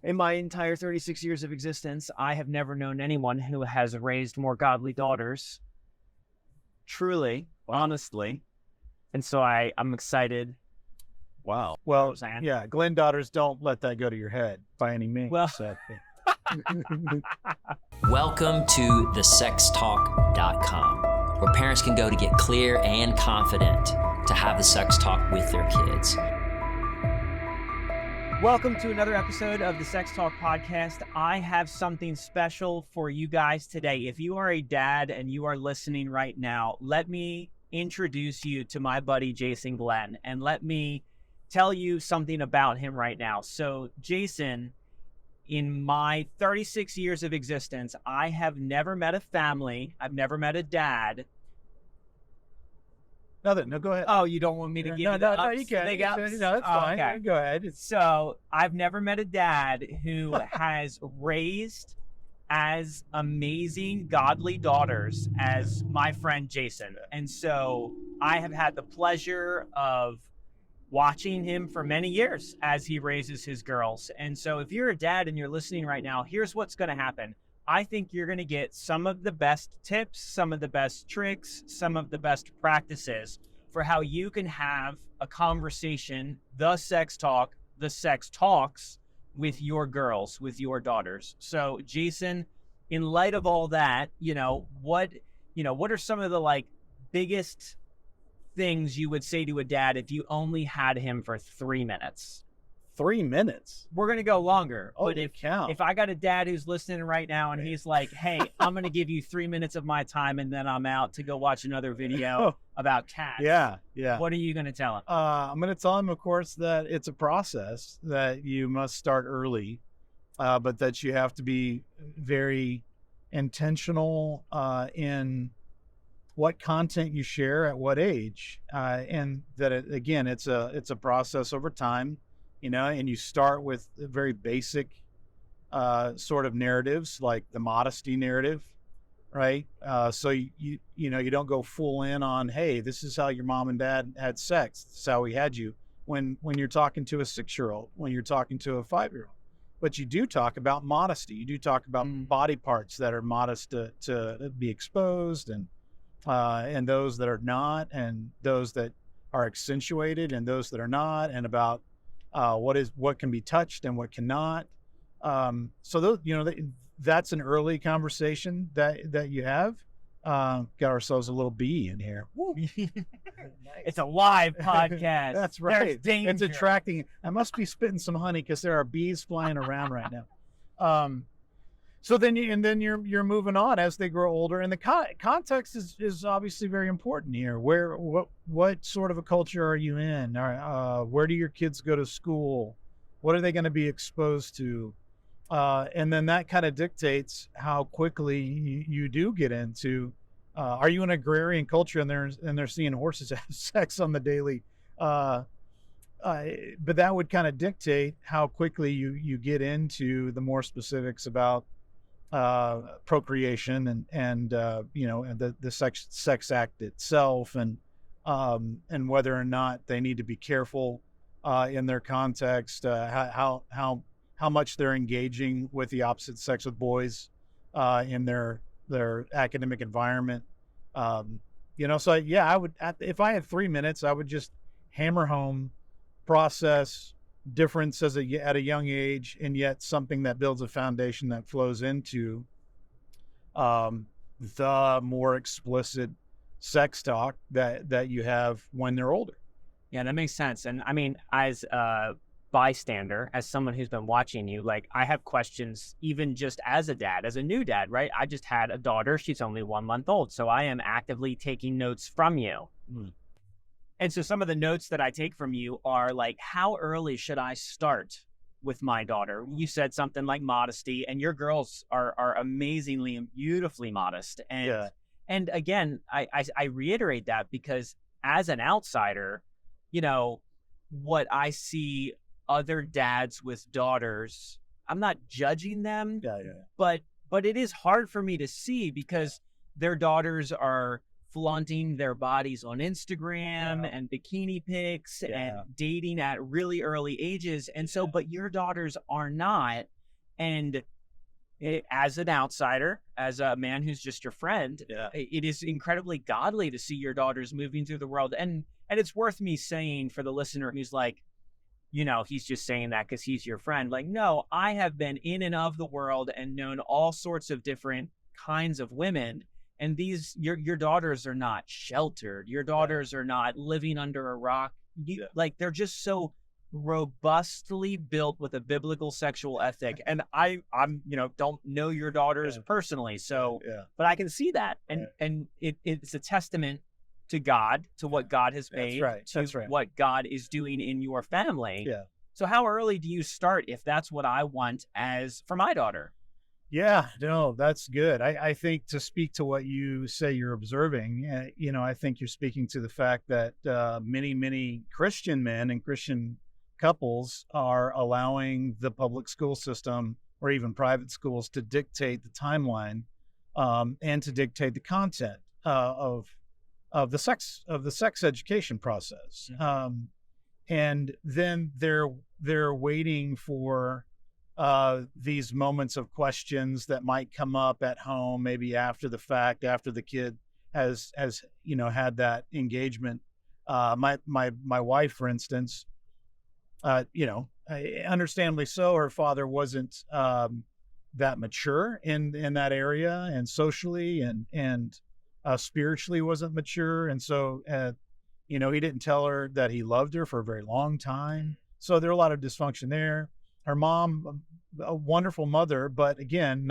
In my entire 36 years of existence, I have never known anyone who has raised more godly daughters. Truly, honestly. And so I'm excited. Wow. Well, yeah, Glenn daughters, don't let that go to your head by any means. Well, Welcome to thesextalk.com, where parents can go to get clear and confident to have the sex talk with their kids. welcome to another episode of the Sex Talk podcast. I have something special for you guys today. If you are a dad and you are listening right now, let me introduce you to my buddy, Jason Glenn, and let me tell you something about him right now. So Jason, in my 36 years of existence, I have never met a family. I've never met a dad. No, go ahead. Oh, you don't want me to give you the No, ups, you can. big ups? No, that's fine. Okay. Go ahead. So I've never met a dad who has raised as amazing, godly daughters as my friend Jason. And so I have had the pleasure of watching him for many years as he raises his girls. And so if you're a dad and you're listening right now, here's what's going to happen. I think you're going to get some of the best tips, some of the best tricks, some of the best practices for how you can have a conversation, the sex talk, the sex talks with your girls, with your daughters. So Jason, in light of all that, what are some of the biggest things you would say to a dad if you only had him for 3 minutes? 3 minutes? We're going to go longer. Oh, but if I got a dad who's listening right now and he's like, hey, I'm going to give you 3 minutes of my time and then I'm out to go watch another video about cats. Yeah. What are you going to tell him? I'm going to tell him, of course, that it's a process that you must start early, but that you have to be very intentional in what content you share at what age, and that it's a process over time, and you start with very basic sort of narratives like the modesty narrative, right? So you don't go full in on, hey, this is how your mom and dad had sex, this is how we had you, when you're talking to a 6-year-old, when you're talking to a 5-year-old. But you do talk about modesty. You do talk about body parts that are modest to be exposed, and those that are not, and those that are accentuated, and those that are not, and about what can be touched and what cannot. So those, that's an early conversation that you have. Got ourselves a little bee in here. Nice. It's a live podcast. That's right. There's danger. It's attracting. I must be spitting some honey because there are bees flying around right now. So then you're moving on as they grow older, and the context is obviously very important here. What sort of a culture are you in? Where do your kids go to school? What are they going to be exposed to? And then that kind of dictates how quickly you do get into. Are you an agrarian culture and they're seeing horses have sex on the daily? But that would kind of dictate how quickly you get into the more specifics about procreation and the sex act itself, and whether or not they need to be careful in their context, how much they're engaging with the opposite sex, with boys in their academic environment. So I would, if I had 3 minutes, I would just hammer home process difference at a young age, and yet something that builds a foundation that flows into the more explicit sex talk that you have when they're older. Yeah, that makes sense. And I mean, as a bystander, as someone who's been watching you, I have questions, even just as a dad, as a new dad, right? I just had a daughter. She's only 1 month old. So I am actively taking notes from you. And so some of the notes that I take from you are how early should I start with my daughter? You said something like modesty, and your girls are amazingly and beautifully modest. And again, I reiterate that because as an outsider, what I see other dads with daughters, I'm not judging them, but it is hard for me to see because their daughters are flaunting their bodies on Instagram and bikini pics and dating at really early ages. And so, but your daughters are not. And as an outsider, as a man who's just your friend, it is incredibly godly to see your daughters moving through the world. And it's worth me saying for the listener who's like, he's just saying that because he's your friend. Like, no, I have been in and of the world and known all sorts of different kinds of women. And your daughters are not sheltered. Your daughters are not living under a rock. Like, they're just so robustly built with a biblical sexual ethic. And I'm don't know your daughters personally, so but I can see that, and it's a testament to God, to what God has made, what God is doing in your family. So how early do you start if that's what I want as for my daughter? No, that's good. I think, to speak to what you say you're observing, I think you're speaking to the fact that many Christian men and Christian couples are allowing the public school system or even private schools to dictate the timeline, and to dictate the content of the sex education process. And then they're waiting for these moments of questions that might come up at home, maybe after the fact, after the kid has had that engagement. My wife, for instance, understandably so, her father wasn't that mature in that area, and socially and spiritually wasn't mature, and so he didn't tell her that he loved her for a very long time. So there are a lot of dysfunction there. Her mom, a wonderful mother, but again,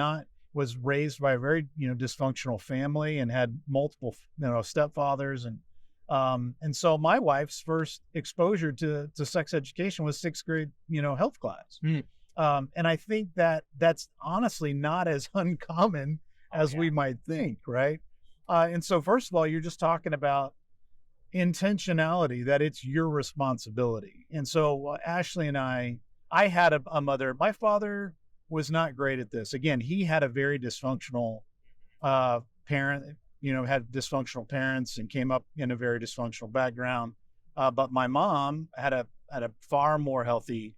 was raised by a very dysfunctional family and had multiple stepfathers, and so my wife's first exposure to sex education was 6th grade health class. And I think that that's honestly not as uncommon as we might think, right? And so first of all, you're just talking about intentionality, that it's your responsibility. And so Ashley and I had a mother. My father was not great at this. Again, he had a very dysfunctional parent, had dysfunctional parents and came up in a very dysfunctional background. But my mom had a far more healthy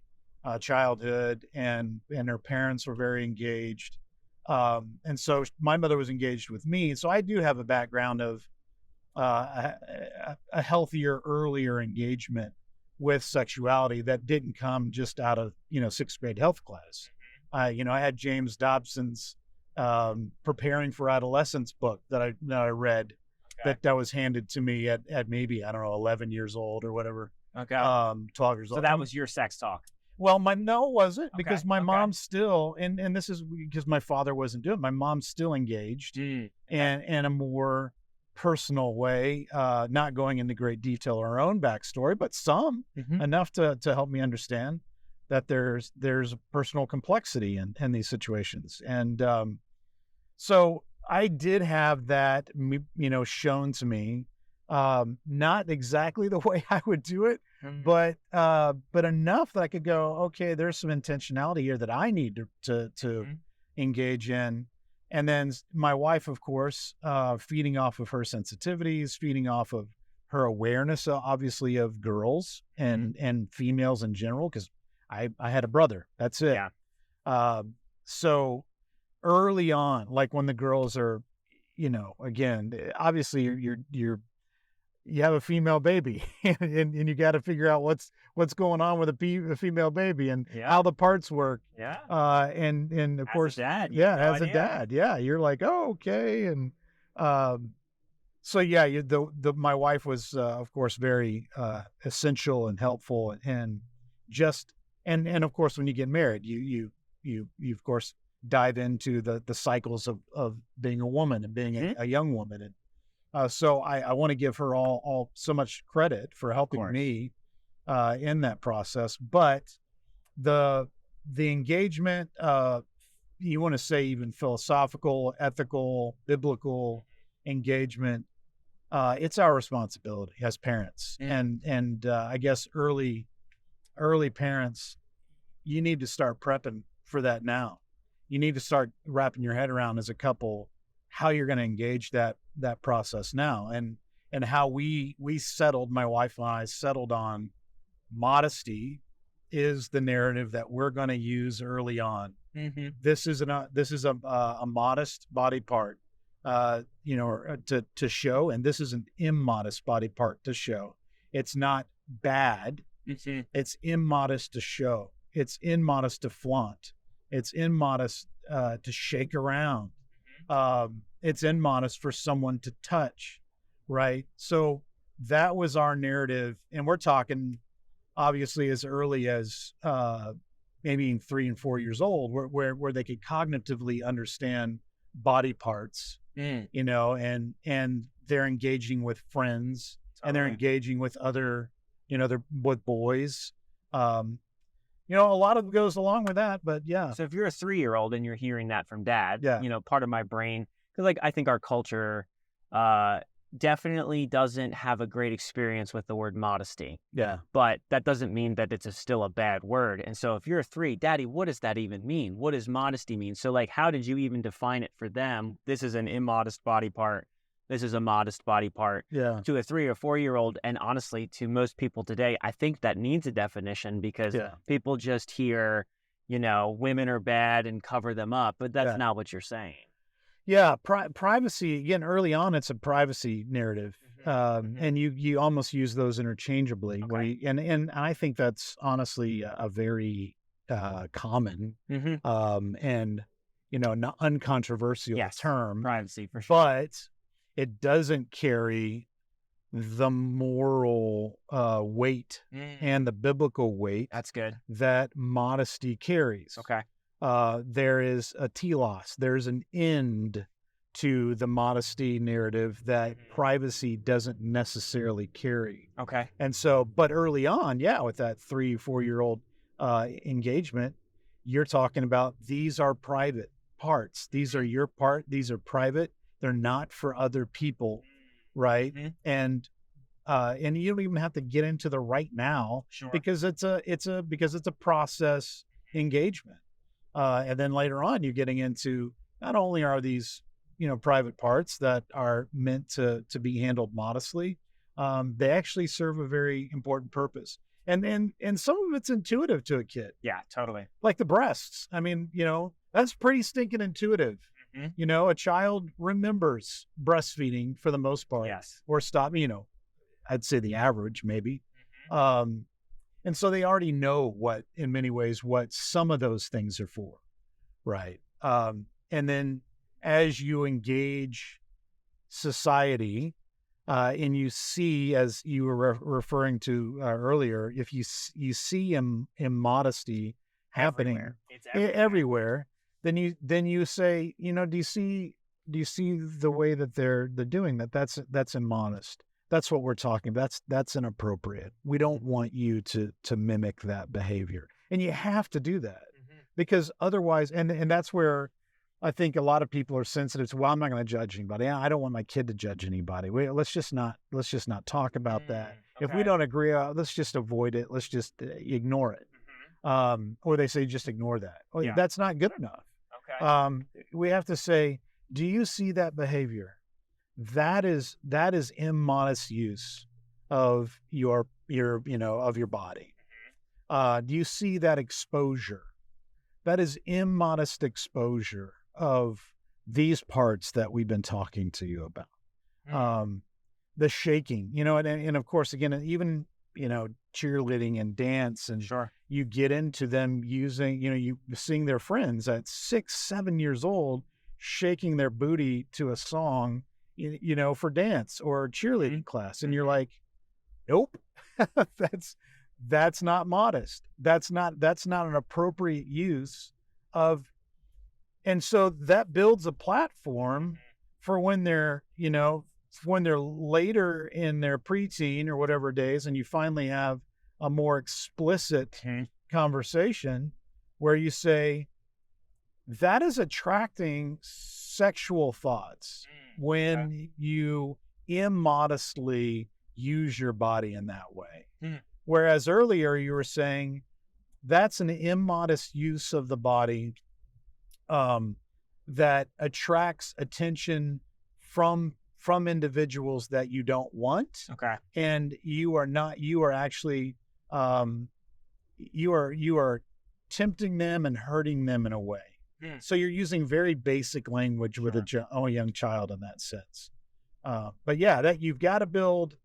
childhood, and her parents were very engaged. And so my mother was engaged with me. So I do have a background of a healthier, earlier engagement with sexuality that didn't come just out of 6th grade health class. I had James Dobson's Preparing for Adolescence book that I read, that was handed to me at maybe, I don't know, 11 years old or whatever. 12 years old. So that was your sex talk. Well, no, it wasn't, because my mom still, and this is because my father wasn't doing it, my mom's still engaged in a more personal way, not going into great detail of her own backstory, but some enough to help me understand that there's a personal complexity in these situations. And so I did have that, shown to me, not exactly the way I would do it, but enough that I could go, okay, there's some intentionality here that I need to engage in. And then my wife, of course, feeding off of her sensitivities, feeding off of her awareness, obviously, of girls and females in general, because I had a brother. That's it. So early on, like when the girls are, again, obviously you have a female baby and you got to figure out what's going on with a female baby and how the parts work. And of course, as a dad, you're like, oh, okay. And so my wife was of course very essential and helpful, and just and of course when you get married, you of course dive into the cycles of being a woman and being a young woman. And so I want to give her all so much credit for helping me in that process. But the engagement, you want to say even philosophical, ethical, biblical engagement, it's our responsibility as parents. And I guess early parents, you need to start prepping for that now. You need to start wrapping your head around as a couple how you're going to engage that process now, and how we settled, my wife and I settled on modesty is the narrative that we're going to use early on This is a modest body part, to show, and this is an immodest body part to show. It's not bad. It's immodest to show. It's immodest to flaunt. It's immodest to shake around. It's immodest for someone to touch, right? So that was our narrative, and we're talking obviously as early as maybe 3 and 4 years old, where they could cognitively understand body parts, and they're engaging with friends, and they're engaging with other, with boys. A lot of it goes along with that, but yeah. So if you're a 3-year-old and you're hearing that from dad, Yeah. Part of my brain, because I think our culture definitely doesn't have a great experience with the word modesty. Yeah. But that doesn't mean that it's still a bad word. And so if you're a 3, Daddy, what does that even mean? What does modesty mean? So how did you even define it for them? This is an immodest body part. This is a modest body part. Yeah. To a 3 or 4-year-old, and honestly, to most people today, I think that needs a definition, because people just hear, women are bad and cover them up, but that's not what you're saying. Yeah, privacy, again, early on, it's a privacy narrative. And you almost use those interchangeably. Okay. And I think that's honestly a very common and, not uncontroversial term. Privacy, for sure. But it doesn't carry the moral weight and the biblical weight That's good. that modesty carries. Okay. There is a telos. There's an end to the modesty narrative that privacy doesn't necessarily carry. Okay. And so, but early on, with that 3-4-year-old engagement, you're talking about, these are private parts. These are your part. These are private. They're not for other people, right? And you don't even have to get into the right now, because it's a process engagement. And then later on, you're getting into, not only are these, private parts that are meant to be handled modestly, they actually serve a very important purpose. And some of it's intuitive to a kid. Yeah, totally. Like the breasts. I mean, that's pretty stinking intuitive. A child remembers breastfeeding for the most part. Yes. Or stop, I'd say the average maybe. And so they already know in many ways, what some of those things are for, right? And then as you engage society, and you see, as you were referring to earlier, if you see immodesty happening everywhere, then you say, do you see the way that they're doing that? That's immodest. That's what we're talking about. That's inappropriate. We don't want you to mimic that behavior. And you have to do that, because otherwise, and that's where I think a lot of people are sensitive to, well, I'm not going to judge anybody. I don't want my kid to judge anybody. Let's just not talk about that. Okay. If we don't agree, let's just avoid it. Let's just ignore it. Or they say, just ignore that. Oh, that's not good enough. Okay. We have to say, do you see that behavior? That is immodest use of your body. Do you see that exposure? That is immodest exposure of these parts that we've been talking to you about. The shaking, and of course, again, even, cheerleading and dance, and you get into them using, you seeing their friends at 6, 7 years old, shaking their booty to a song, for dance or cheerleading class. And you're like, nope, that's not modest. That's not an appropriate use of. And so that builds a platform for when they're later in their preteen or whatever days, and you finally have a more explicit conversation where you say, that is attracting sexual thoughts when you immodestly use your body in that way. Whereas earlier you were saying that's an immodest use of the body that attracts attention from individuals that you don't want. Okay. And you are actually you are tempting them and hurting them in a way. So you're using very basic language with a young child in that sense. But yeah, that you got to build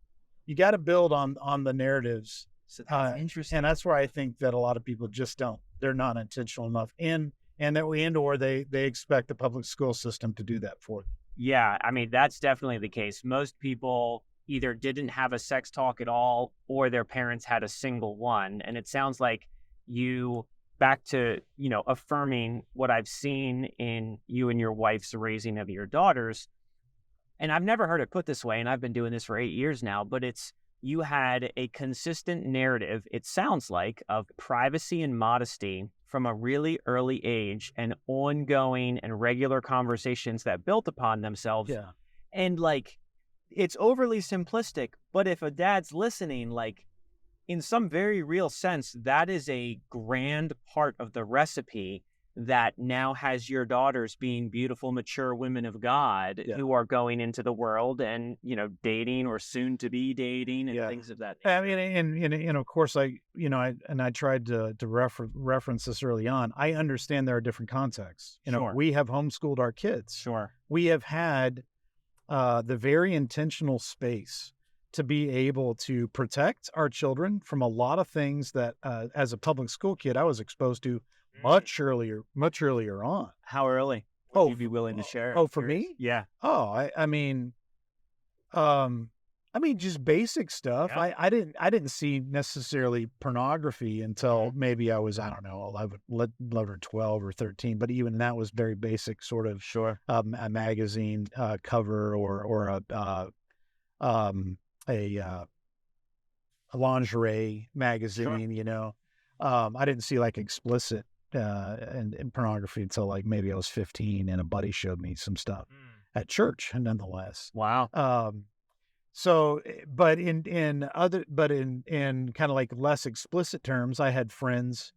on the narratives. So that's interesting. And that's where I think that a lot of people just don't. They're not intentional enough, or they expect the public school system to do that for them. Yeah, I mean, that's definitely the case. Most people either didn't have a sex talk at all, or their parents had a single one. And it sounds like you, back to, affirming what I've seen in you and your wife's raising of your daughters. And I've never heard it put this way, and I've been doing this for 8 years now, but you had a consistent narrative, it sounds like, of privacy and modesty from a really early age, and ongoing and regular conversations that built upon themselves. Yeah. And it's overly simplistic, but if a dad's listening, in some very real sense, that is a grand part of the recipe that now has your daughters being beautiful, mature women of God who are going into the world and, dating or soon to be dating and things of that nature. I mean, and of course, I tried to reference this early on. I understand there are different contexts. We have homeschooled our kids. Sure. We have had the very intentional space to be able to protect our children from a lot of things that, as a public school kid, I was exposed to much earlier on. How early would you be willing to share? Oh, for me? Yeah. Oh, I mean, just basic stuff. Yeah. I didn't see necessarily pornography until maybe I was, I don't know, 11 or 12 or 13. But even that was very basic, sort of a magazine cover or a lingerie magazine. I didn't see explicit and pornography until maybe I was 15, and a buddy showed me some stuff at church, nonetheless. Wow. But in kind of less explicit terms, I had friends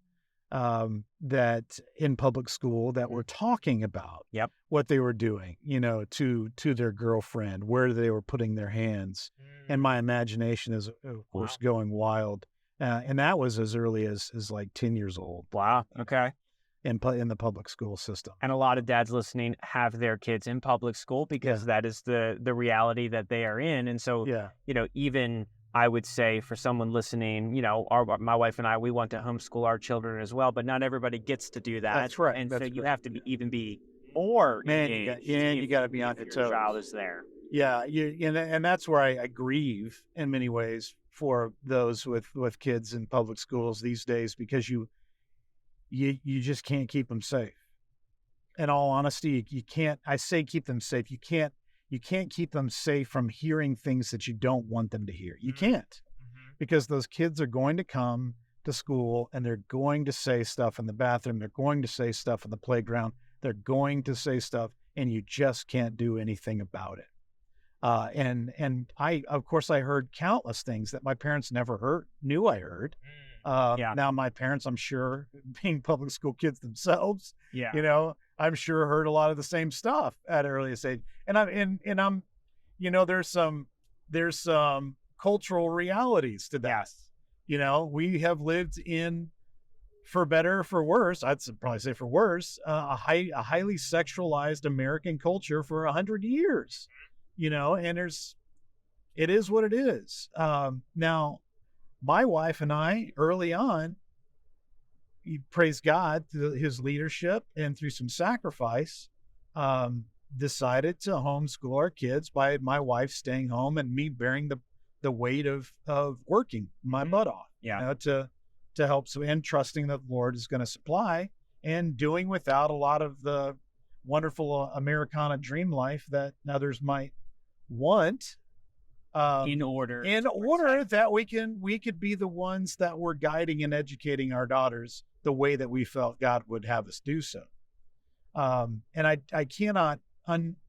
that in public school that were talking about what they were doing, to their girlfriend, where they were putting their hands. And my imagination is, of course, going wild. And that was as early as 10 years old. Wow. Okay. In the public school system. And a lot of dads listening have their kids in public school because that is the reality that they are in. And so, even I would say for someone listening, my wife and I, we want to homeschool our children as well, but not everybody gets to do that. That's right. And so you have to be more engaged. You got to be on your toes. Your child is there. Yeah. And that's where I grieve in many ways for those with kids in public schools these days, because you just can't keep them safe. In all honesty, you can't. I say keep them safe. You can't keep them safe from hearing things that you don't want them to hear. You can't, because those kids are going to come to school and they're going to say stuff in the bathroom. They're going to say stuff in the playground. They're going to say stuff, and you just can't do anything about it. And I, of course, I heard countless things that my parents never knew I heard. Now my parents, I'm sure, being public school kids themselves, I'm sure heard a lot of the same stuff at an earliest age. And I'm, there's some cultural realities to that. Yes. We have lived in, for better or for worse, I'd probably say for worse, a highly sexualized American culture for 100 years. And it is what it is. Now, my wife and I, early on, praise God, through his leadership and through some sacrifice, decided to homeschool our kids by my wife staying home and me bearing the weight of working my butt off, to help, and trusting that the Lord is going to supply, and doing without a lot of the wonderful Americana dream life that others might want, in order that we could be the ones that were guiding and educating our daughters the way that we felt God would have us do so. And I cannot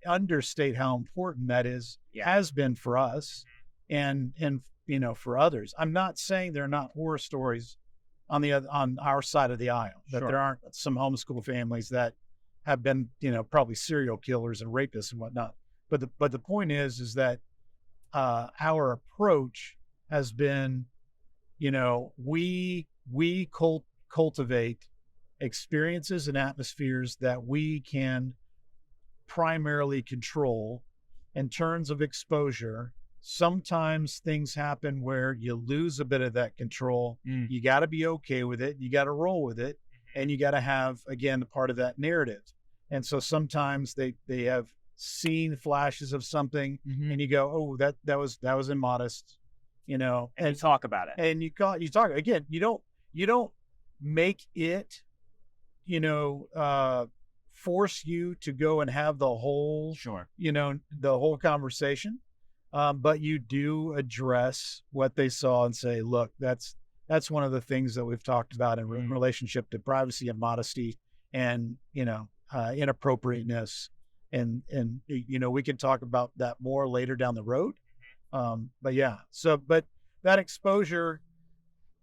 understate how important that has been for us and for others. I'm not saying there are not horror stories on our side of the aisle, that there aren't some homeschool families that have been, probably serial killers and rapists and whatnot. But the point is that our approach has been, we cultivate experiences and atmospheres that we can primarily control. In terms of exposure, sometimes things happen where you lose a bit of that control. You got to be okay with it. You got to roll with it. And you got to have, again, part of that narrative. And so sometimes they have seen flashes of something and you go, oh, that was immodest, and talk about it. And you talk again, you don't make it, force you to go and have the whole, the whole conversation. But you do address what they saw and say, look, that's one of the things that we've talked about in relationship to privacy and modesty and, inappropriateness. And, we can talk about that more later down the road. But that exposure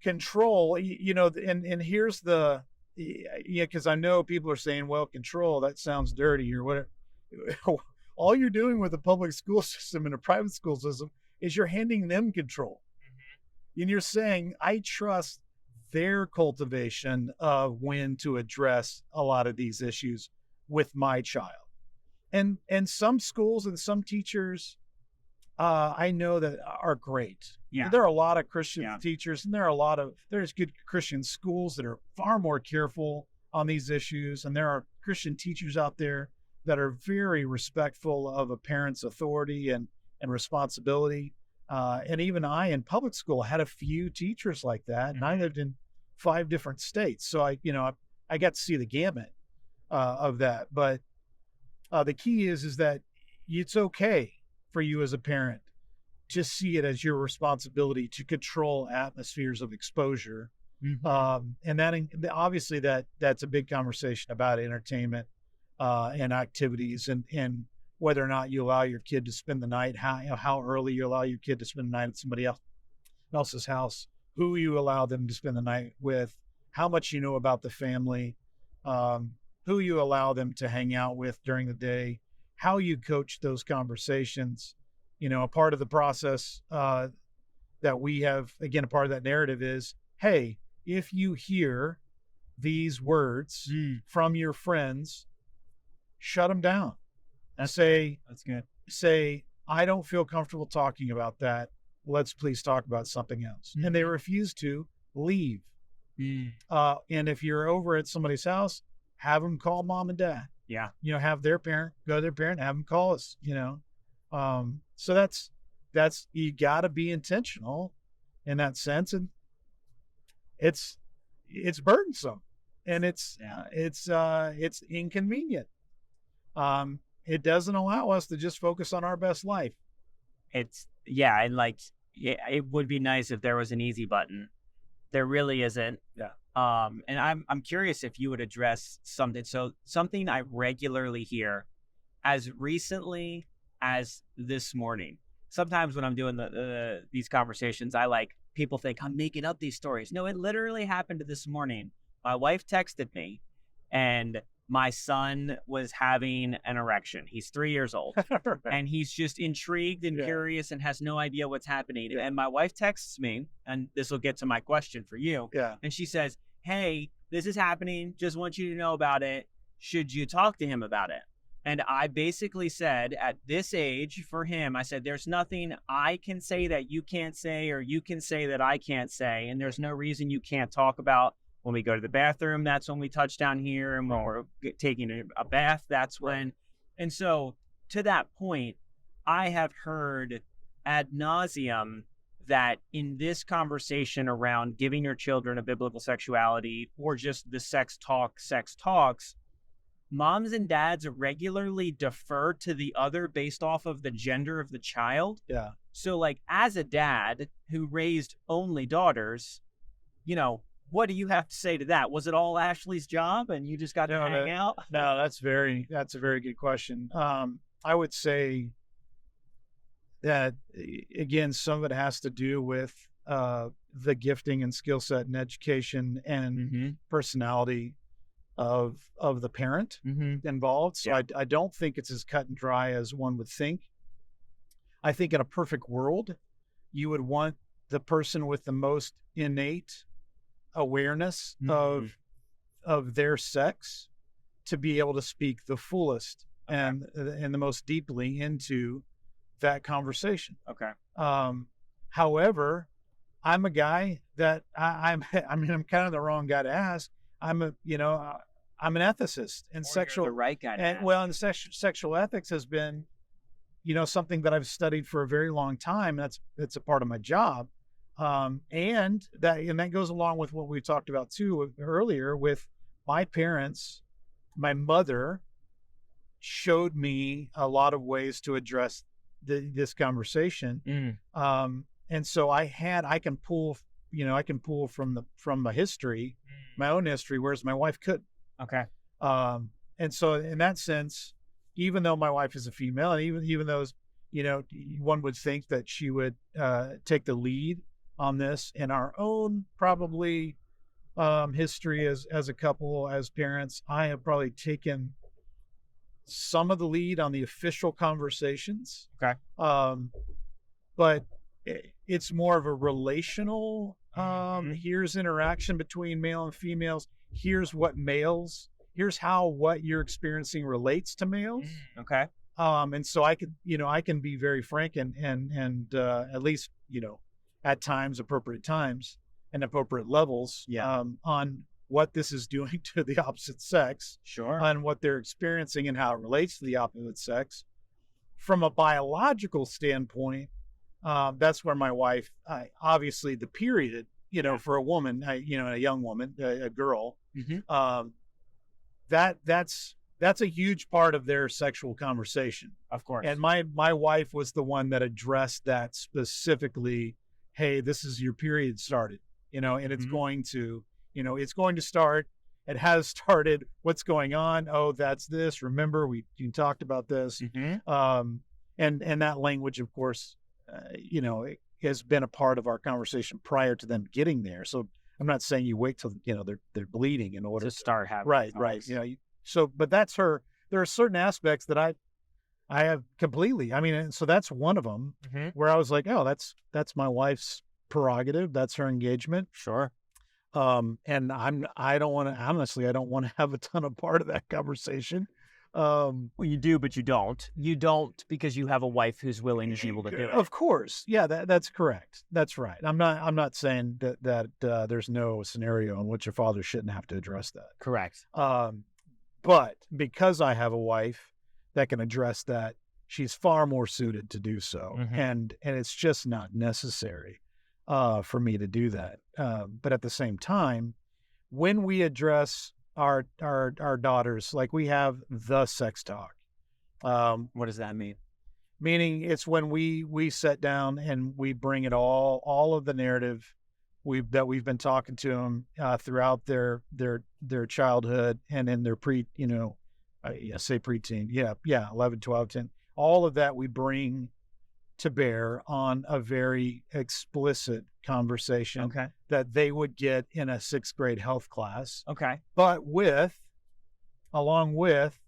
control, and here's the, because I know people are saying, well, control, that sounds dirty or whatever. All you're doing with a public school system and a private school system is you're handing them control. And you're saying, I trust their cultivation of when to address a lot of these issues with my child. And some schools and some teachers, I know that are great. Yeah. There are a lot of Christian teachers, and there's good Christian schools that are far more careful on these issues. And there are Christian teachers out there that are very respectful of a parent's authority and responsibility. And even I, in public school, had a few teachers like that. And I lived in 5 different states. So I got to see the gamut of that. But the key is that it's okay for you as a parent to see it as your responsibility to control atmospheres of exposure. And that obviously that's a big conversation about entertainment and activities and whether or not you allow your kid to spend the night, how early you allow your kid to spend the night at somebody else's house, who you allow them to spend the night with, how much you know about the family, who you allow them to hang out with during the day, how you coach those conversations. A part of the process that we have, again, a part of that narrative is, hey, if you hear these words from your friends, shut them down. And that's good. Say, I don't feel comfortable talking about that. Let's please talk about something else. And they refuse to, leave. And if you're over at somebody's house, have them call mom and dad. Yeah. Have their parent, go to their parent, have them call us, So that's, you got to be intentional in that sense. And it's burdensome and it's inconvenient. It doesn't allow us to just focus on our best life. And it would be nice if there was an easy button. There really isn't. Yeah. And I'm curious if you would address something. So something I regularly hear as recently as this morning. Sometimes when I'm doing these conversations, people think I'm making up these stories. No, it literally happened this morning. My wife texted me and my son was having an erection. He's 3 years old and he's just intrigued and curious and has no idea what's happening. And my wife texts me, and this will get to my question for you. Yeah. And she says, hey, this is happening. Just want you to know about it. Should you talk to him about it? And I basically said, at this age for him, I said, there's nothing I can say that you can't say, or you can say that I can't say. And there's no reason you can't talk about when we go to the bathroom. That's when we touch down here. And when we're taking a bath, that's when. And so to that point, I have heard ad nauseum that in this conversation around giving your children a biblical sexuality or just the sex talks, moms and dads regularly defer to the other based off of the gender of the child. Yeah. So as a dad who raised only daughters, what do you have to say to that? Was it all Ashley's job and you just got to hang out? No, that's a very good question. I would say that, again, some of it has to do with the gifting and skill set and Education and personality of the parent involved. So I don't think it's as cut and dry as one would think. I think in a perfect world, you would want the person with the most innate awareness of of their sex to be able to speak the fullest and the most deeply into that conversation. Okay. However, I'm a guy that I'm kind of the wrong guy to ask. I'm an ethicist and The right guy. and sexual ethics has been, something that I've studied for a very long time. That's a part of my job. And that goes along with what we talked about too earlier with my parents. My mother showed me a lot of ways to address this conversation. And so I can pull from the history, my own history, whereas my wife couldn't. Okay. And so in that sense, even though my wife is a female, and even though, one would think that she would take the lead on this in our own probably history as a couple, as parents, I have probably taken some of the lead on the official conversations. Okay. But it's more of a relational, here's interaction between male and females. Here's how what you're experiencing relates to males. Okay. And so I can be very frank and at least, at times, appropriate times and appropriate levels, on what this is doing to the opposite sex, Sure. on what they're experiencing and how it relates to the opposite sex. From a biological standpoint, that's where my wife, obviously the period, for a woman, a young woman, a girl, that's a huge part of their sexual conversation. Of course. And my wife was the one that addressed that specifically. Hey, this is your period started, and it's going to, it's going to start. It has started. What's going on? Oh, that's this. Remember, you talked about this. And that language, of course, it has been a part of our conversation prior to them getting there. So I'm not saying you wait till, they're bleeding in order to start having. Right. But that's her. There are certain aspects that I have completely. I mean, and so that's one of them where I was like, oh, that's my wife's prerogative. That's her engagement. Sure. And I don't want to have a ton of part of that conversation. Well, you do, but you don't. You don't because you have a wife who's willing and able to do it. Of course. Yeah, that's correct. That's right. I'm not saying that there's no scenario in which your father shouldn't have to address that. Correct. But because I have a wife that can address that, she's far more suited to do so. And it's just not necessary for me to do that. But at the same time, when we address our daughters, like we have the sex talk. What does that mean? Meaning it's when we sit down and we bring it all of the narrative that we've been talking to them throughout their childhood and in their preteen, 11, 12, 10, all of that we bring to bear on a very explicit conversation that they would get in a 6th grade health class. Okay. But along with,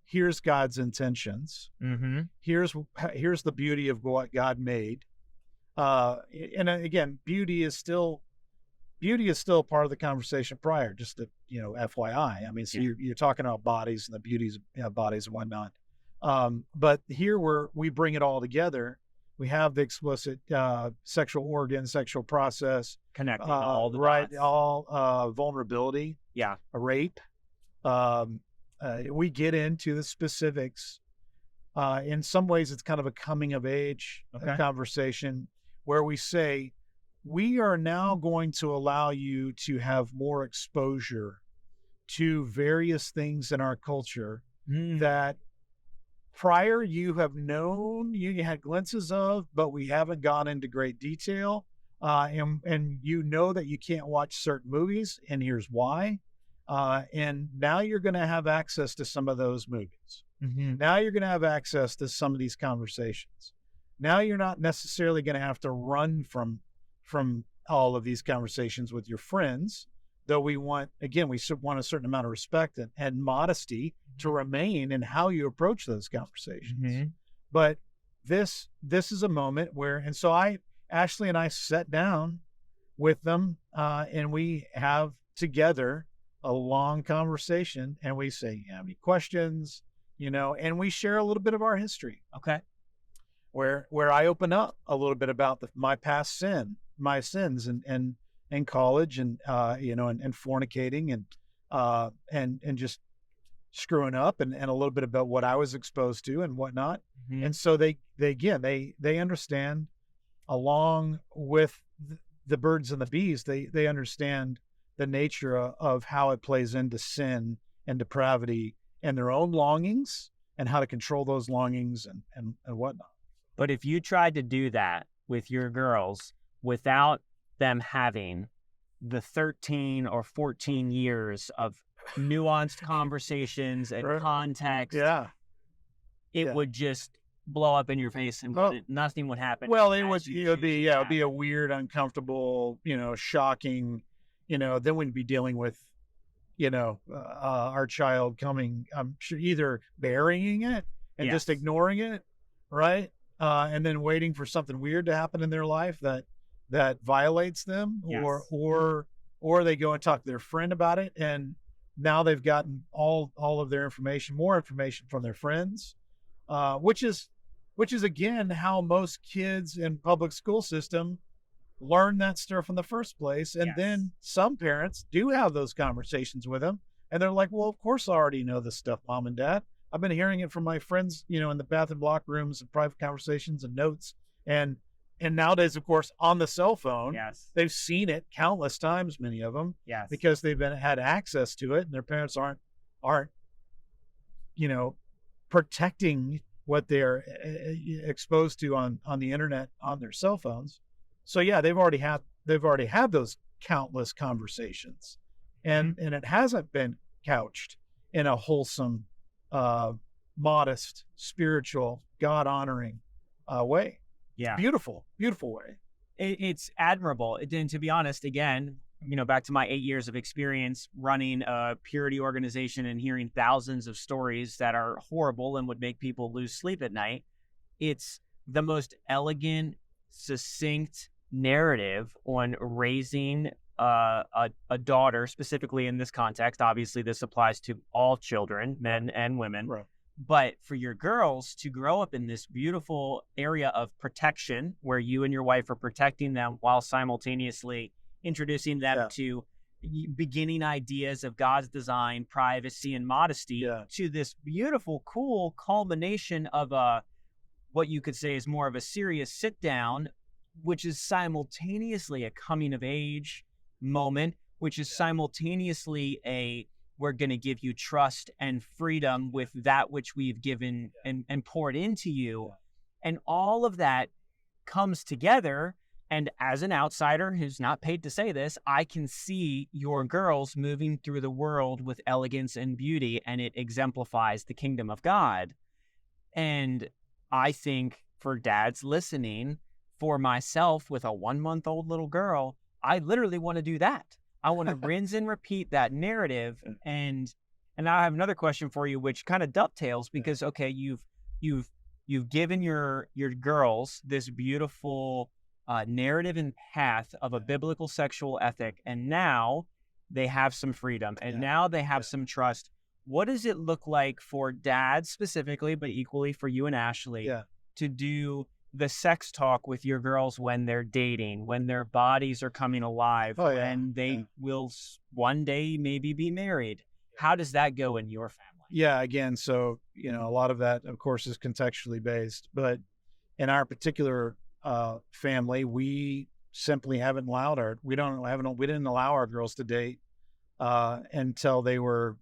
here's God's intentions. Here's the beauty of what God made. And again, beauty is still part of the conversation prior, just to, FYI. I mean, so you're talking about bodies and the beauties of bodies and whatnot. But here we bring it all together. We have the explicit sexual organ, sexual process, connecting all the right, dots. all vulnerability, a rape. We get into the specifics. In some ways, it's kind of a coming of age conversation where we say, we are now going to allow you to have more exposure to various things in our culture that prior you have known, you had glimpses of, but we haven't gone into great detail. And you know that you can't watch certain movies, and here's why. And now you're going to have access to some of those movies. Now you're going to have access to some of these conversations. Now you're not necessarily going to have to run from all of these conversations with your friends, though we want a certain amount of respect and modesty to remain in how you approach those conversations. But this is a moment where, and so Ashley and I sat down with them, and we have together a long conversation, and we say, "You have any questions?" And we share a little bit of our history, Okay. where I open up a little bit about my sins, and in college, and and fornicating, and just screwing up, and a little bit about what I was exposed to and whatnot. Mhm. And so they understand, along with the birds and the bees, they understand the nature of how it plays into sin and depravity and their own longings, and how to control those longings, and whatnot. But if you tried to do that with your girls without them having the 13 or 14 years of nuanced conversations and Right. context, Yeah. it Yeah. would just blow up in your face, and Oh. nothing would happen. Well, it as would you it would choose be to yeah, it would have be it. a weird, uncomfortable, shocking, then we'd be dealing with, our child coming, I'm sure, either burying it and just Yes. ignoring it, right? And then waiting for something weird to happen in their life that violates them, or Yes. or they go and talk to their friend about it, and now they've gotten all of their information, more information from their friends, which is again how most kids in public school system learn that stuff in the first place. And Yes. then some parents do have those conversations with them, and they're like, well, of course I already know this stuff, mom and dad. I've been hearing it from my friends, in the bath and block rooms and private conversations and notes. And nowadays, of course, on the cell phone, Yes. they've seen it countless times, many of them, Yes. because they've had access to it, and their parents aren't protecting what they're exposed to on the internet, on their cell phones. So yeah, they've already had those countless conversations, and it hasn't been couched in a wholesome, modest, spiritual, God honoring way. Yeah. Beautiful way. It's admirable. And to be honest, again, back to my 8 years of experience running a purity organization and hearing thousands of stories that are horrible and would make people lose sleep at night. It's the most elegant, succinct narrative on raising a daughter, specifically in this context. Obviously, this applies to all children, men and women. Right. But for your girls to grow up in this beautiful area of protection, where you and your wife are protecting them while simultaneously introducing them Yeah. to beginning ideas of God's design, privacy, and modesty, Yeah. to this beautiful, cool culmination of what you could say is more of a serious sit down, which is simultaneously a coming of age moment, which is simultaneously we're going to give you trust and freedom with that which we've given and poured into you. And all of that comes together. And as an outsider who's not paid to say this, I can see your girls moving through the world with elegance and beauty, and it exemplifies the kingdom of God. And I think for dads listening, for myself with a 1-month-old little girl, I literally want to do that. I want to rinse and repeat that narrative. And I have another question for you, which kind of dovetails, because okay, you've given your girls this beautiful narrative and path of a biblical sexual ethic, and now they have some freedom, and now they have some trust. What does it look like for dads specifically, but equally for you and Ashley, to do the sex talk with your girls when they're dating, when their bodies are coming alive, when they will one day maybe be married? How does that go in your family? Yeah, again, so a lot of that, of course, is contextually based, but in our particular family, we simply haven't allowed we didn't allow our girls to date until they were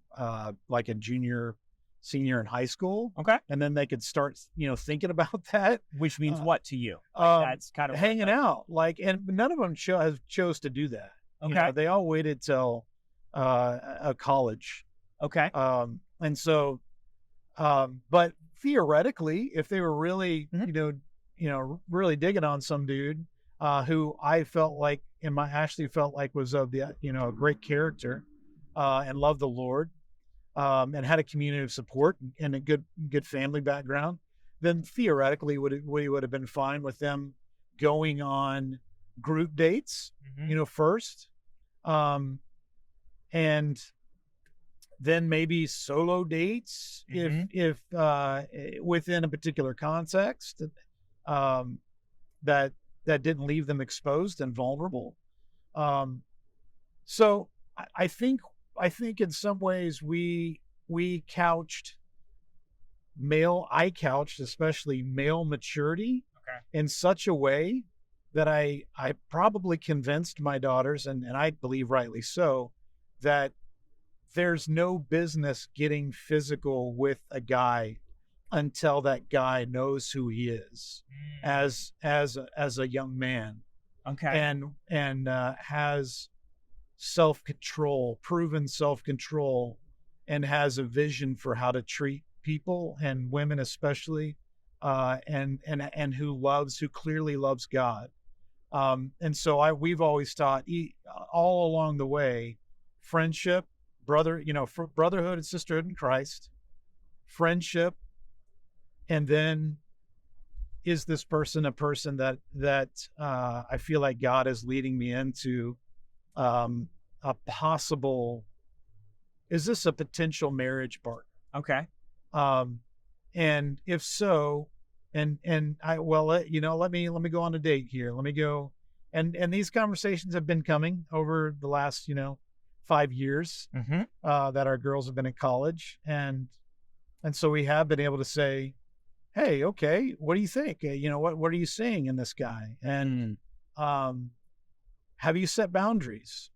like a junior, senior in high school. Okay. And then they could start, thinking about that. Which means what to you? That's kind of hanging out, and none of them chose to do that. Okay. They all waited till a college. Okay. And so, but theoretically, if they were really, really digging on some dude who I felt like, and Ashley felt like was of the, a great character and loved the Lord, and had a community of support and a good family background, then theoretically we would have been fine with them going on group dates, first, and then maybe solo dates if within a particular context that didn't leave them exposed and vulnerable. So I think in some ways I couched especially male maturity in such a way that I probably convinced my daughters, and I believe rightly so, that there's no business getting physical with a guy until that guy knows who he is as a young man. Okay. And has self-control, proven self-control, and has a vision for how to treat people and women especially, and who clearly loves God. And so we've always taught all along the way, friendship, brotherhood and sisterhood in Christ, friendship, and then is this person a person that I feel like God is leading me into a possible, is this a potential marriage partner? Okay. And if so, let me go on a date here. Let me go. And these conversations have been coming over the last, 5 years that our girls have been in college. And so we have been able to say, hey, okay, what do you think? What are you seeing in this guy? And have you set boundaries?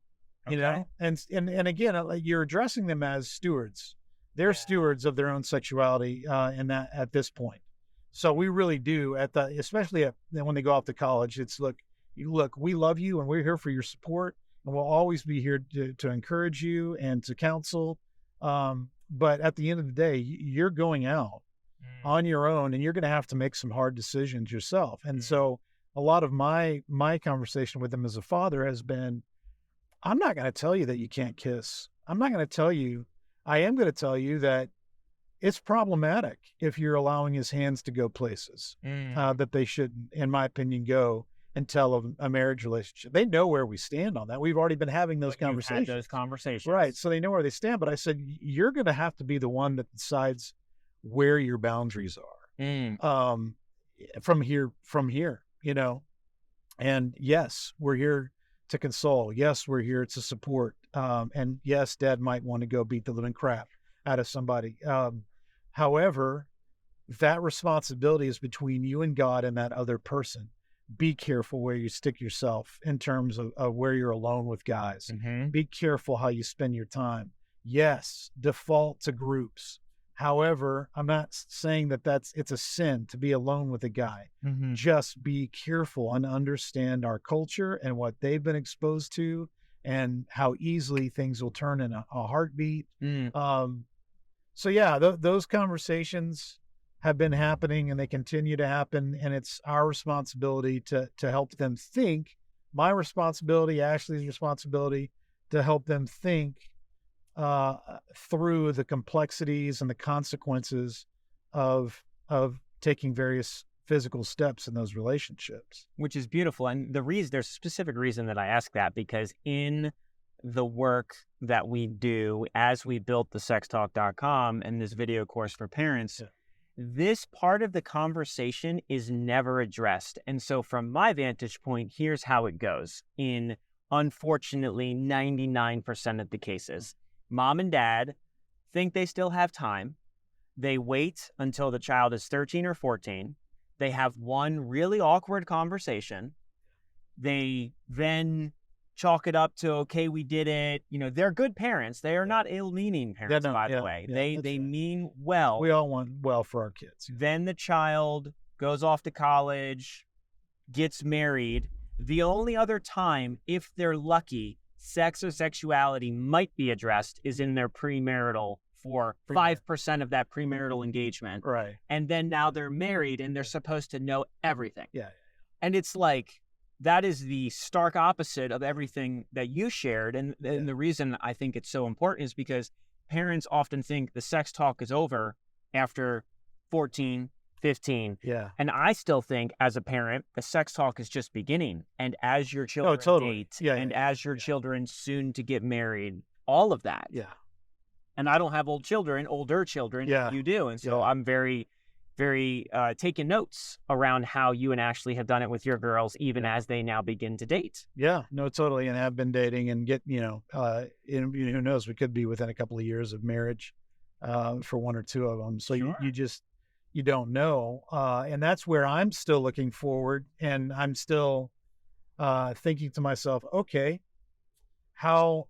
Okay. And again, you're addressing them as stewards. They're stewards of their own sexuality at this point. So we really do especially when they go off to college, it's look, we love you and we're here for your support, and we'll always be here to encourage you and to counsel. But at the end of the day, you're going out on your own, and you're going to have to make some hard decisions yourself. And so a lot of my conversation with them as a father has been, I'm not going to tell you that you can't kiss. I'm not going to tell you. I am going to tell you that it's problematic if you're allowing his hands to go places that they shouldn't, in my opinion, go until a marriage relationship. They know where we stand on that. We've already been having those conversations. Right. So they know where they stand. But I said, you're going to have to be the one that decides where your boundaries are from here, and yes, we're here to console. Yes, we're here to support. And yes, dad might want to go beat the living crap out of somebody. However, that responsibility is between you and God and that other person. Be careful where you stick yourself in terms of where you're alone with guys. Be careful how you spend your time. Yes, default to groups. However, I'm not saying that it's a sin to be alone with a guy. Just be careful and understand our culture and what they've been exposed to and how easily things will turn in a heartbeat. So yeah, those conversations have been happening and they continue to happen. And it's our responsibility to help them think, my responsibility, Ashley's responsibility, to help them think through the complexities and the consequences of taking various physical steps in those relationships. Which is beautiful. And there's a specific reason that I ask that, because in the work that we do as we built the sextalk.com and this video course for parents, this part of the conversation is never addressed. And so from my vantage point, here's how it goes in, unfortunately, 99% of the cases. Mom and dad think they still have time. They wait until the child is 13 or 14. They have one really awkward conversation. They then chalk it up to, okay, we did it. They're good parents. They are not ill-meaning parents, by the way. They mean well. We all want well for our kids. Then the child goes off to college, gets married. The only other time, if they're lucky, sex or sexuality might be addressed is in their premarital, for 5% of that premarital engagement. Right. And then now they're married and they're supposed to know everything. Yeah. And it's like, that is the stark opposite of everything that you shared. And the reason I think it's so important is because parents often think the sex talk is over after 14, 15. Yeah. And I still think, as a parent, the sex talk is just beginning. And as your children date, as your children soon to get married, all of that. Yeah. And I don't have older children. Yeah. You do. And so I'm very, very taking notes around how you and Ashley have done it with your girls, even as they now begin to date. Yeah, no, totally. And have been dating and who knows, we could be within a couple of years of marriage for one or two of them. So you don't know. And that's where I'm still looking forward, and I'm still thinking to myself, okay, how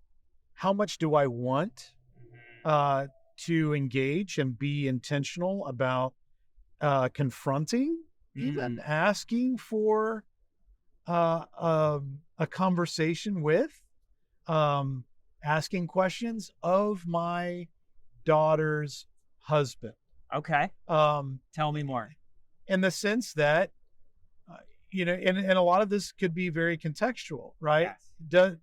much do I want to engage and be intentional about confronting, even asking for a conversation with, asking questions of my daughter's husband. Okay. Tell me more. In the sense that, and a lot of this could be very contextual, right? Yes.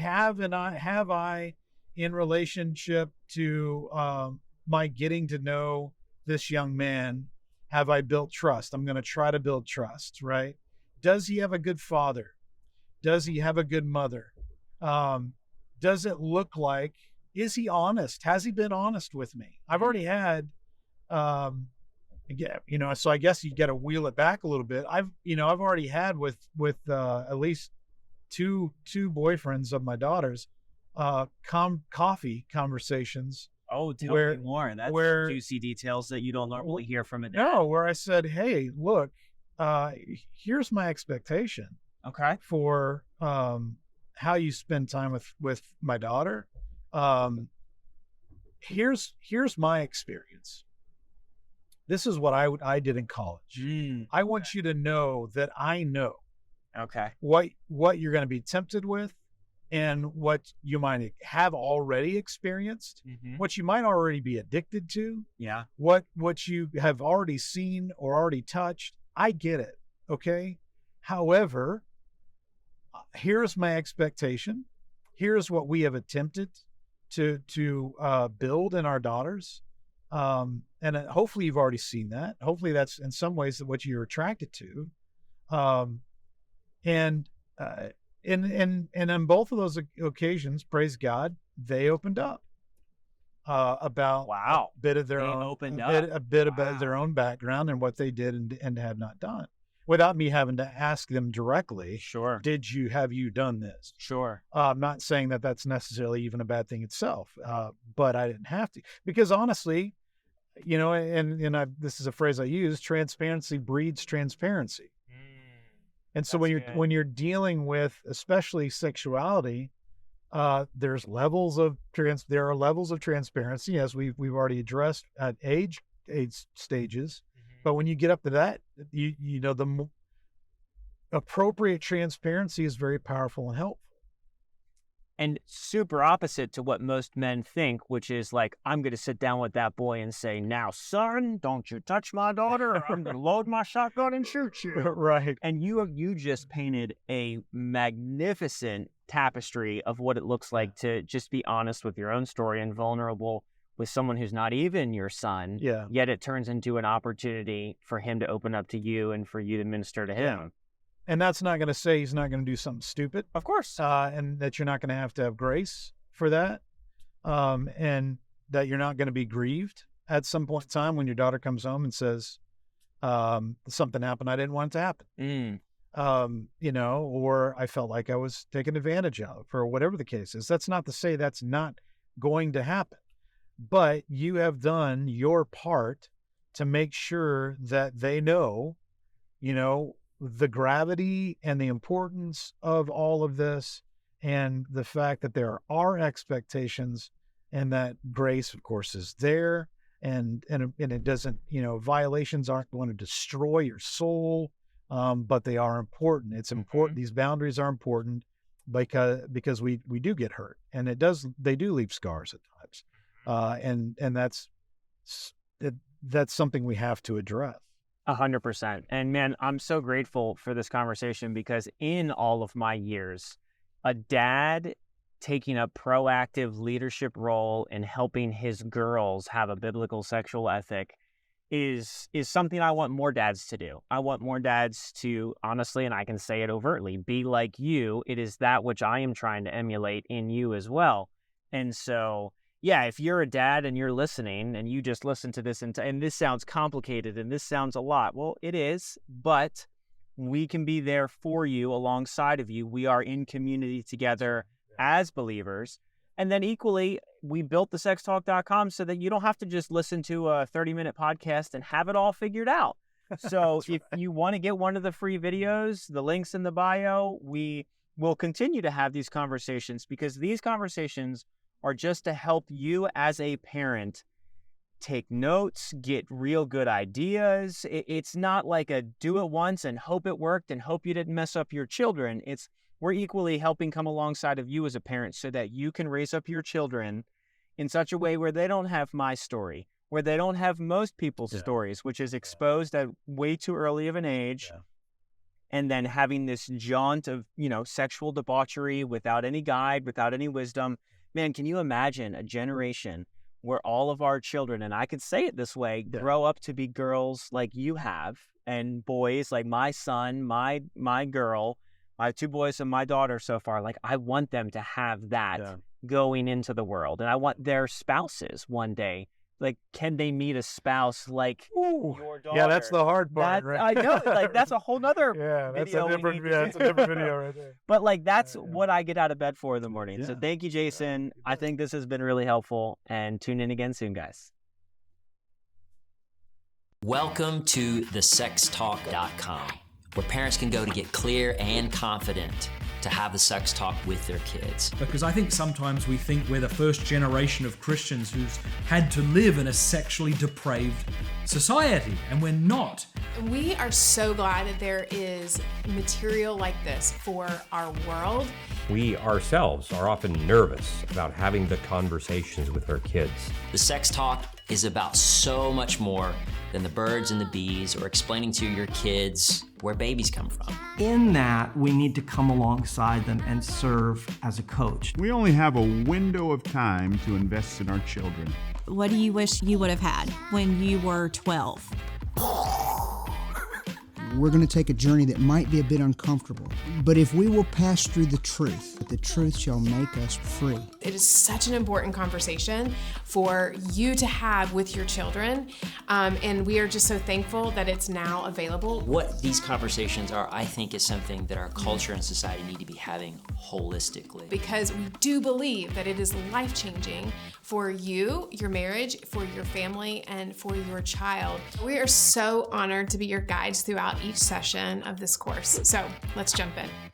Have I, in relationship to my getting to know this young man, have I built trust? I'm going to try to build trust, right? Does he have a good father? Does he have a good mother? Does it look like, is he honest? Has he been honest with me? I've already had, so I guess you got to wheel it back a little bit. I've already had with at least two boyfriends of my daughters, coffee conversations. Oh, tell me more. That's juicy details that you don't normally hear from a dad. No, where I said, hey, look, here's my expectation. Okay. For how you spend time with my daughter. Here's my experience. This is what I did in college. I want you to know that I know. Okay. What you're going to be tempted with, and what you might have already experienced, what you might already be addicted to. Yeah. What you have already seen or already touched. I get it. Okay. However, here's my expectation. Here's what we have attempted to build in our daughters. And hopefully you've already seen that. Hopefully that's in some ways what you're attracted to. And on both of those occasions, praise God, they opened up about a bit of their own, a bit about their own background and what they did and had not done, without me having to ask them directly. Sure. Have you done this? Sure. I'm not saying that that's necessarily even a bad thing itself, but I didn't have to, because honestly, this is a phrase I use: transparency breeds transparency. And so when you're dealing with, especially sexuality, there are levels of transparency, as we've already addressed at age stages. But when you get up to that, the appropriate transparency is very powerful and helpful. And super opposite to what most men think, which is like, I'm going to sit down with that boy and say, now, son, don't you touch my daughter, or I'm going to load my shotgun and shoot you. Right. And you just painted a magnificent tapestry of what it looks like to just be honest with your own story and vulnerable with someone who's not even your son. Yeah. Yet it turns into an opportunity for him to open up to you and for you to minister to him. Yeah. And that's not going to say he's not going to do something stupid. Of course. And that you're not going to have grace for that. And that you're not going to be grieved at some point in time when your daughter comes home and says, something happened I didn't want it to happen. Or I felt like I was taken advantage of, or whatever the case is. That's not to say that's not going to happen. But you have done your part to make sure that they know, the gravity and the importance of all of this, and the fact that there are expectations, and that grace, of course, is there. And it doesn't, violations aren't going to destroy your soul, but they are important. It's important. These boundaries are important because we do get hurt, and they do leave scars at times. And that's something we have to address. 100%. And man, I'm so grateful for this conversation, because in all of my years, a dad taking a proactive leadership role in helping his girls have a biblical sexual ethic is something I want more dads to do. I want more dads to, honestly, and I can say it overtly, be like you. It is that which I am trying to emulate in you as well. And so yeah, if you're a dad and you're listening and you just listen to this and this sounds complicated and this sounds a lot, well, it is, but we can be there for you, alongside of you. We are in community together as believers. And then equally, we built the sextalk.com so that you don't have to just listen to a 30-minute podcast and have it all figured out. So if you want to get one of the free videos, the link's in the bio. We will continue to have these conversations, because these conversations are just to help you as a parent take notes, get real good ideas. It's not like a do it once and hope it worked and hope you didn't mess up your children. We're equally helping come alongside of you as a parent so that you can raise up your children in such a way where they don't have my story, where they don't have most people's stories, which is exposed at way too early of an age. And then having this jaunt of, sexual debauchery without any guide, without any wisdom. Man, can you imagine a generation where all of our children, and I could say it this way, grow up to be girls like you have, and boys like my son, my girl, my 2 boys and my daughter so far. Like, I want them to have that going into the world. And I want their spouses one day, like, can they meet a spouse like your daughter? Yeah, that's the hard part, right? I know, like, that's a whole nother that's a different video right there. But like, that's what I get out of bed for in the morning. So thank you, Jason. I think this has been really helpful, and tune in again soon, guys. Welcome to thesextalk.com, where parents can go to get clear and confident to have the sex talk with their kids. Because I think sometimes we think we're the first generation of Christians who's had to live in a sexually depraved society, and we're not. We are so glad that there is material like this for our world. We ourselves are often nervous about having the conversations with our kids. The sex talk is about so much more than the birds and the bees, or explaining to your kids where babies come from. In that, we need to come alongside them and serve as a coach. We only have a window of time to invest in our children. What do you wish you would have had when you were 12? We're going to take a journey that might be a bit uncomfortable, but if we will pass through the truth shall make us free. It is such an important conversation for you to have with your children, and we are just so thankful that it's now available. What these conversations are, I think, is something that our culture and society need to be having holistically. Because we do believe that it is life-changing for you, your marriage, for your family, and for your child. We are so honored to be your guides throughout each session of this course. So let's jump in.